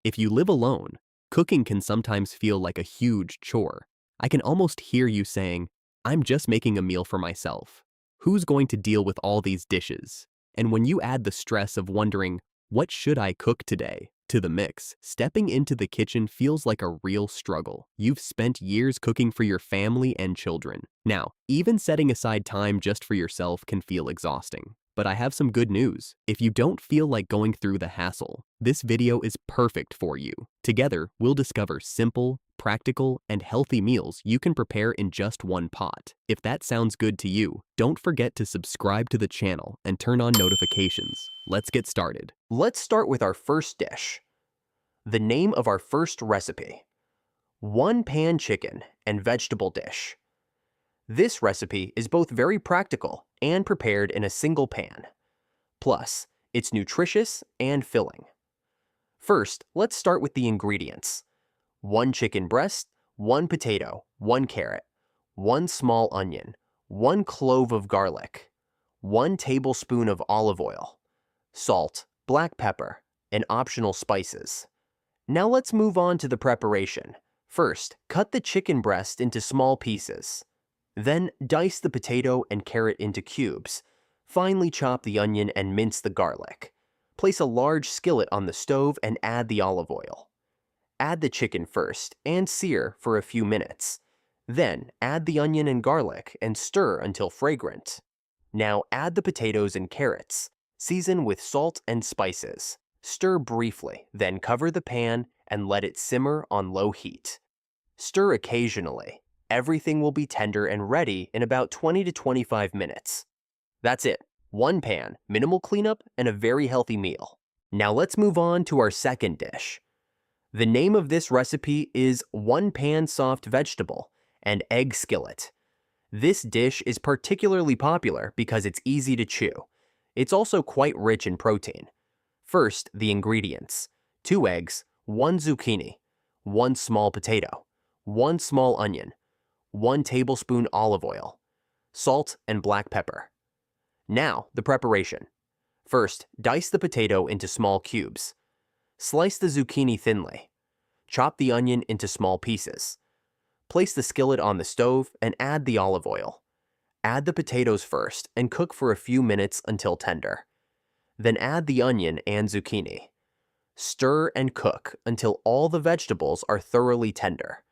If you live alone, cooking can sometimes feel like a huge chore. I can almost hear you saying, I'm just making a meal for myself. Who's going to deal with all these dishes? And when you add the stress of wondering, what should I cook today, to the mix, stepping into the kitchen feels like a real struggle. You've spent years cooking for your family and children. Now, even setting aside time just for yourself can feel exhausting. But I have some good news. If you don't feel like going through the hassle, this video is perfect for you. Together, we'll discover simple, practical, and healthy meals you can prepare in just one pot. If that sounds good to you, don't forget to subscribe to the channel and turn on notifications. Let's get started. Let's start with our first dish. The name of our first recipe: one-pan chicken and vegetable dish. This recipe is both very practical and prepared in a single pan. Plus, it's nutritious and filling. First, let's start with the ingredients. 1 chicken breast, 1 potato, 1 carrot, 1 small onion, 1 clove of garlic, 1 tablespoon of olive oil, salt, black pepper, and optional spices. Now let's move on to the preparation. First, cut the chicken breast into small pieces. Then, dice the potato and carrot into cubes. Finely chop the onion and mince the garlic. Place a large skillet on the stove and add the olive oil. Add the chicken first and sear for a few minutes. Then, add the onion and garlic and stir until fragrant. Now add the potatoes and carrots. Season with salt and spices. Stir briefly, then cover the pan and let it simmer on low heat. Stir occasionally. Everything will be tender and ready in about 20 to 25 minutes. That's it. One pan, minimal cleanup, and a very healthy meal. Now let's move on to our second dish. The name of this recipe is one-pan soft vegetable and egg skillet. This dish is particularly popular because it's easy to chew. It's also quite rich in protein. First, the ingredients: 2 eggs, 1 zucchini, 1 small potato, 1 small onion, 1 tablespoon olive oil, salt and black pepper. Now, the preparation. First, dice the potato into small cubes. Slice the zucchini thinly. Chop the onion into small pieces. Place the skillet on the stove and add the olive oil. Add the potatoes first and cook for a few minutes until tender. Then add the onion and zucchini. Stir and cook until all the vegetables are thoroughly tender.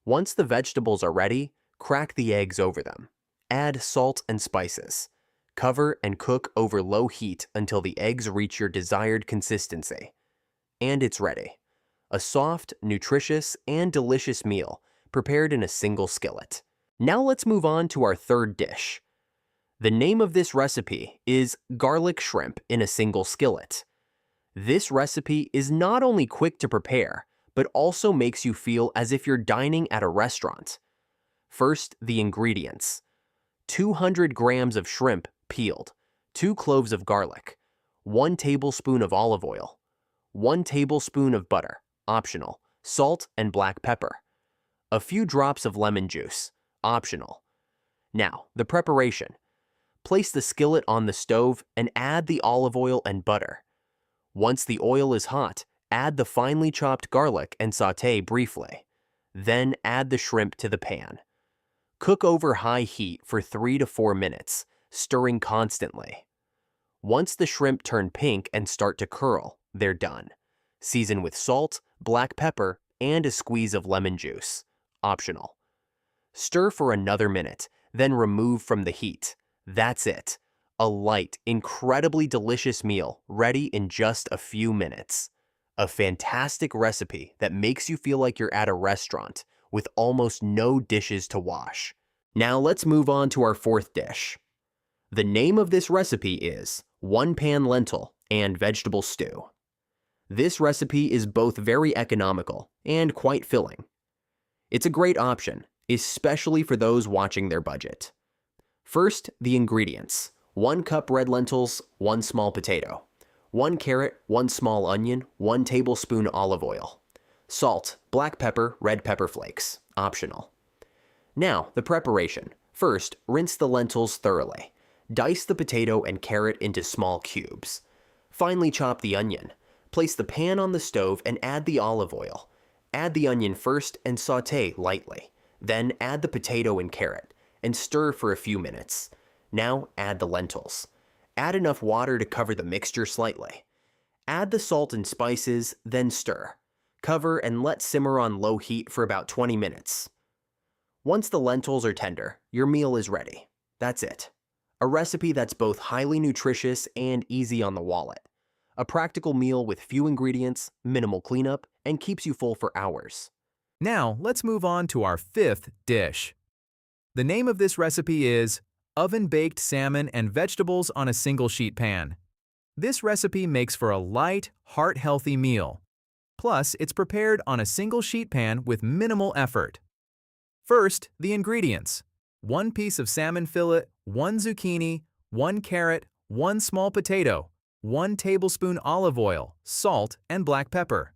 Once the vegetables are ready, crack the eggs over them. Add salt and spices. Cover and cook over low heat until the eggs reach your desired consistency. And it's ready. A soft, nutritious, and delicious meal prepared in a single skillet. Now let's move on to our third dish. The name of this recipe is garlic shrimp in a single skillet. This recipe is not only quick to prepare, but also makes you feel as if you're dining at a restaurant. First, the ingredients: 200 grams of shrimp peeled, 2 cloves of garlic, 1 tablespoon of olive oil, 1 tablespoon of butter, optional, salt and black pepper, a few drops of lemon juice, optional. Now, the preparation. Place the skillet on the stove and add the olive oil and butter. Once the oil is hot, add the finely chopped garlic and sauté briefly. Then add the shrimp to the pan. Cook over high heat for 3 to 4 minutes, stirring constantly. Once the shrimp turn pink and start to curl, they're done. Season with salt, black pepper, and a squeeze of lemon juice, optional. Stir for another minute, then remove from the heat. That's it. A light, incredibly delicious meal ready in just a few minutes. A fantastic recipe that makes you feel like you're at a restaurant with almost no dishes to wash. Now let's move on to our fourth dish. The name of this recipe is one-pan lentil and vegetable stew. This recipe is both very economical and quite filling. It's a great option, especially for those watching their budget. First, the ingredients: 1 cup red lentils, 1 small potato, 1 carrot, 1 small onion, 1 tablespoon olive oil, salt, black pepper, red pepper flakes, optional. Now, the preparation. First, rinse the lentils thoroughly. Dice the potato and carrot into small cubes. Finely chop the onion. Place the pan on the stove and add the olive oil. Add the onion first and sauté lightly. Then add the potato and carrot, and stir for a few minutes. Now add the lentils. Add enough water to cover the mixture slightly. Add the salt and spices, then stir. Cover and let simmer on low heat for about 20 minutes. Once the lentils are tender, your meal is ready. That's it. A recipe that's both highly nutritious and easy on the wallet. A practical meal with few ingredients, minimal cleanup, and keeps you full for hours. Now, let's move on to our fifth dish. The name of this recipe is Oven-Baked Salmon and Vegetables on a Single Sheet Pan. This recipe makes for a light, heart-healthy meal. Plus, it's prepared on a single sheet pan with minimal effort. First, the ingredients. 1 piece of salmon fillet, 1 zucchini, 1 carrot, 1 small potato, 1 tablespoon olive oil, salt, and black pepper.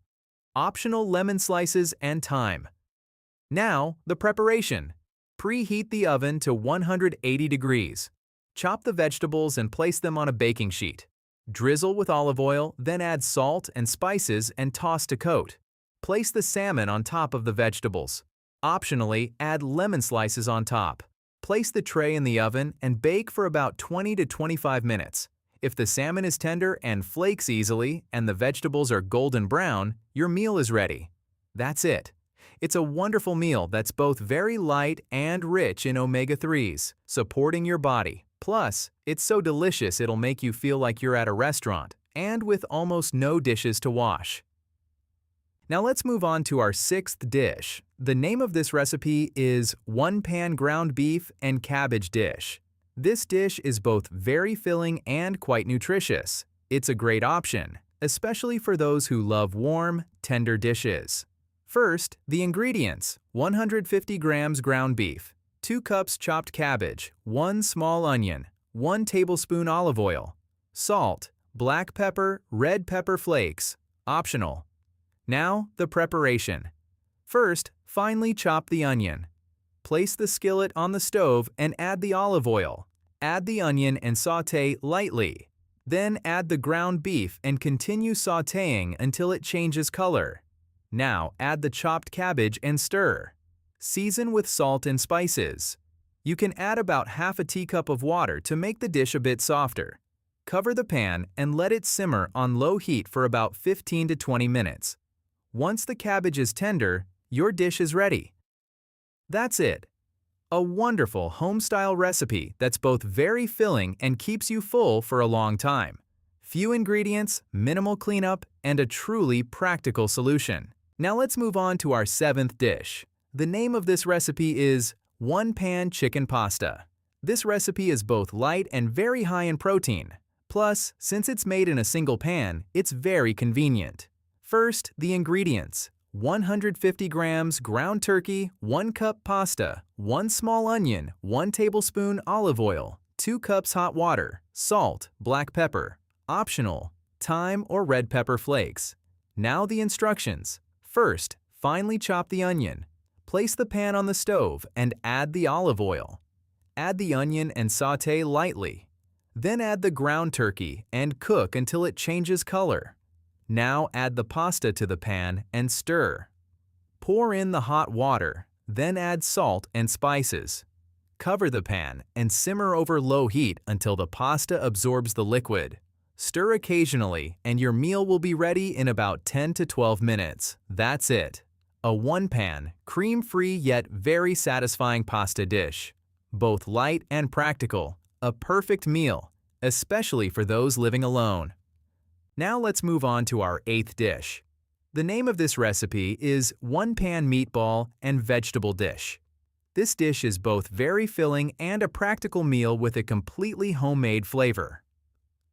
Optional lemon slices and thyme. Now, the preparation. Preheat the oven to 180 degrees. Chop the vegetables and place them on a baking sheet. Drizzle with olive oil, then add salt and spices and toss to coat. Place the salmon on top of the vegetables. Optionally, add lemon slices on top. Place the tray in the oven and bake for about 20 to 25 minutes. If the salmon is tender and flakes easily and the vegetables are golden brown, your meal is ready. That's it. It's a wonderful meal that's both very light and rich in omega-3s, supporting your body. Plus, it's so delicious it'll make you feel like you're at a restaurant, and with almost no dishes to wash. Now let's move on to our sixth dish. The name of this recipe is one-pan ground beef and cabbage dish. This dish is both very filling and quite nutritious. It's a great option, especially for those who love warm, tender dishes. First, the ingredients: 150 grams ground beef, 2 cups chopped cabbage, 1 small onion, 1 tablespoon olive oil, salt, black pepper, red pepper flakes, optional. Now, the preparation. First, finely chop the onion. Place the skillet on the stove and add the olive oil. Add the onion and sauté lightly. Then add the ground beef and continue sautéing until it changes color. Now add the chopped cabbage and stir. Season with salt and spices. You can add about half a teacup of water to make the dish a bit softer. Cover the pan and let it simmer on low heat for about 15 to 20 minutes. Once the cabbage is tender, your dish is ready. That's it. A wonderful home-style recipe that's both very filling and keeps you full for a long time. Few ingredients, minimal cleanup, and a truly practical solution. Now let's move on to our seventh dish. The name of this recipe is one-pan chicken pasta. This recipe is both light and very high in protein. Plus, since it's made in a single pan, it's very convenient. First, the ingredients: 150 grams ground turkey, 1 cup pasta, 1 small onion, 1 tablespoon olive oil, 2 cups hot water, salt, black pepper, optional, thyme or red pepper flakes. Now the instructions. First, finely chop the onion. Place the pan on the stove and add the olive oil. Add the onion and sauté lightly. Then add the ground turkey and cook until it changes color. Now add the pasta to the pan and stir. Pour in the hot water, then add salt and spices. Cover the pan and simmer over low heat until the pasta absorbs the liquid. Stir occasionally and your meal will be ready in about 10 to 12 minutes. That's it. A one-pan, cream-free yet very satisfying pasta dish. Both light and practical. A perfect meal, especially for those living alone. Now let's move on to our eighth dish. The name of this recipe is one-pan meatball and vegetable dish. This dish is both very filling and a practical meal with a completely homemade flavor.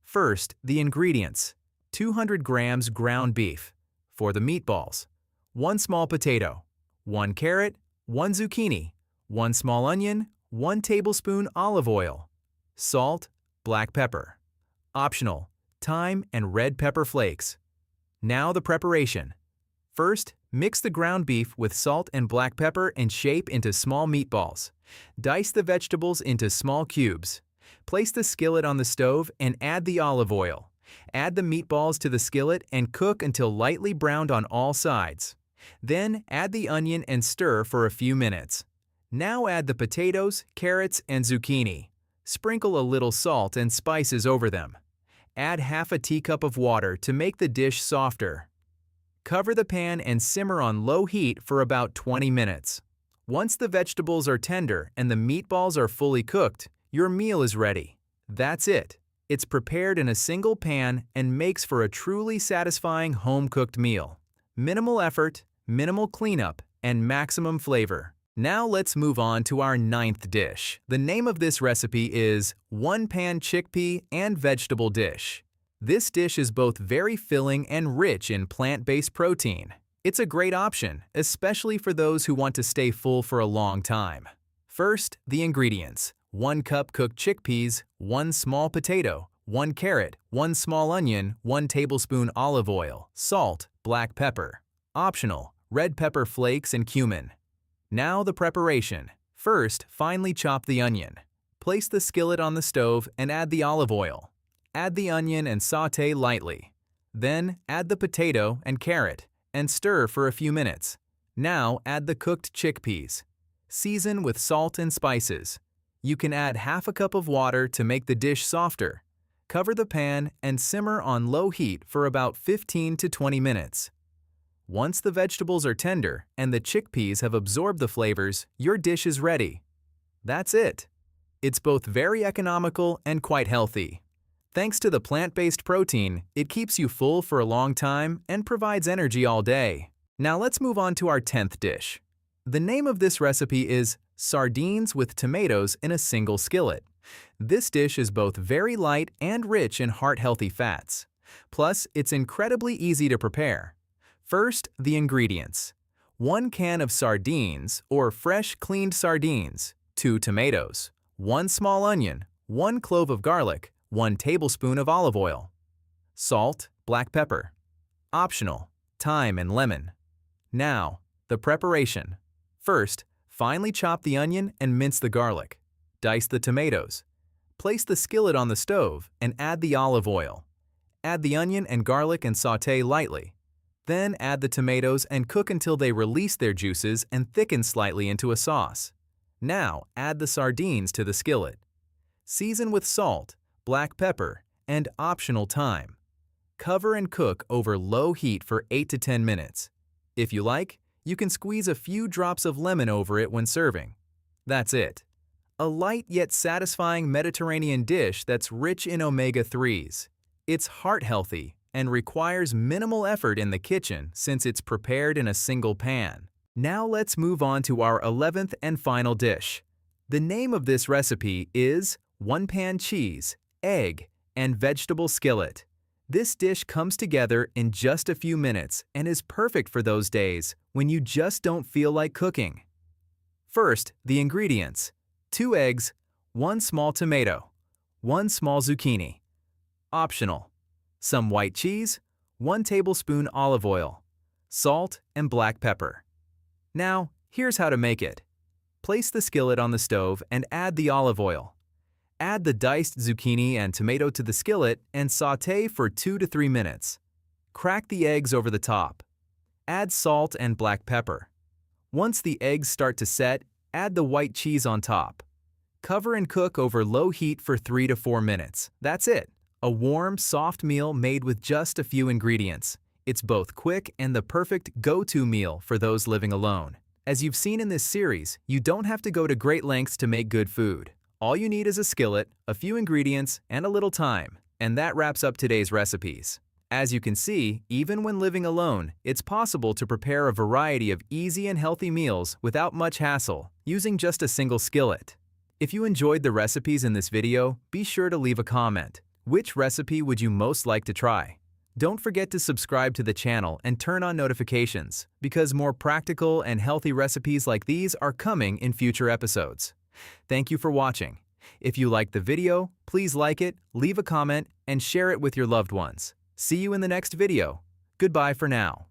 First, the ingredients: 200 grams ground beef. For the meatballs: 1 small potato, 1 carrot, 1 zucchini, 1 small onion, 1 tablespoon olive oil, salt, black pepper. Optional, thyme and red pepper flakes. Now the preparation. First, mix the ground beef with salt and black pepper and shape into small meatballs. Dice the vegetables into small cubes. Place the skillet on the stove and add the olive oil. Add the meatballs to the skillet and cook until lightly browned on all sides. Then add the onion and stir for a few minutes. Now add the potatoes, carrots, and zucchini. Sprinkle a little salt and spices over them. Add half a teacup of water to make the dish softer. Cover the pan and simmer on low heat for about 20 minutes. Once the vegetables are tender and the meatballs are fully cooked, your meal is ready. That's it. It's prepared in a single pan and makes for a truly satisfying home-cooked meal. Minimal effort, minimal cleanup, and maximum flavor. Now let's move on to our 9th dish. The name of this recipe is one-pan chickpea and vegetable dish. This dish is both very filling and rich in plant-based protein. It's a great option, especially for those who want to stay full for a long time. First, the ingredients. 1 cup cooked chickpeas, 1 small potato, 1 carrot, 1 small onion, 1 tablespoon olive oil, salt, black pepper. Optional, red pepper flakes and cumin. Now the preparation. First, finely chop the onion. Place the skillet on the stove and add the olive oil. Add the onion and sauté lightly. Then add the potato and carrot and stir for a few minutes. Now add the cooked chickpeas. Season with salt and spices. You can add half a cup of water to make the dish softer. Cover the pan and simmer on low heat for about 15 to 20 minutes. Once the vegetables are tender and the chickpeas have absorbed the flavors, your dish is ready. That's it. It's both very economical and quite healthy. Thanks to the plant-based protein, it keeps you full for a long time and provides energy all day. Now let's move on to our 10th dish. The name of this recipe is sardines with tomatoes in a single skillet. This dish is both very light and rich in heart-healthy fats. Plus, it's incredibly easy to prepare. First, the ingredients. 1 can of sardines, or fresh cleaned sardines, 2 tomatoes, 1 small onion, 1 clove of garlic, 1 tablespoon of olive oil. Salt, black pepper. Optional, thyme and lemon. Now, the preparation. First, finely chop the onion and mince the garlic. Dice the tomatoes. Place the skillet on the stove and add the olive oil. Add the onion and garlic and sauté lightly. Then add the tomatoes and cook until they release their juices and thicken slightly into a sauce. Now add the sardines to the skillet. Season with salt, black pepper, and optional thyme. Cover and cook over low heat for 8 to 10 minutes. If you like, you can squeeze a few drops of lemon over it when serving. That's it. A light yet satisfying Mediterranean dish that's rich in omega-3s. It's heart-healthy and requires minimal effort in the kitchen since it's prepared in a single pan. Now let's move on to our 11th and final dish. The name of this recipe is one-pan cheese, egg, and vegetable skillet. This dish comes together in just a few minutes and is perfect for those days when you just don't feel like cooking. First, the ingredients. 2 eggs, 1 small tomato, 1 small zucchini. Optional. Some white cheese, 1 tablespoon olive oil, salt, and black pepper. Now, here's how to make it. Place the skillet on the stove and add the olive oil. Add the diced zucchini and tomato to the skillet and sauté for 2 to 3 minutes. Crack the eggs over the top. Add salt and black pepper. Once the eggs start to set, add the white cheese on top. Cover and cook over low heat for 3 to 4 minutes. That's it. A warm, soft meal made with just a few ingredients. It's both quick and the perfect go-to meal for those living alone. As you've seen in this series, you don't have to go to great lengths to make good food. All you need is a skillet, a few ingredients, and a little time. And that wraps up today's recipes. As you can see, even when living alone, it's possible to prepare a variety of easy and healthy meals without much hassle, using just a single skillet. If you enjoyed the recipes in this video, be sure to leave a comment. Which recipe would you most like to try? Don't forget to subscribe to the channel and turn on notifications, because more practical and healthy recipes like these are coming in future episodes. Thank you for watching. If you liked the video, please like it, leave a comment, and share it with your loved ones. See you in the next video. Goodbye for now.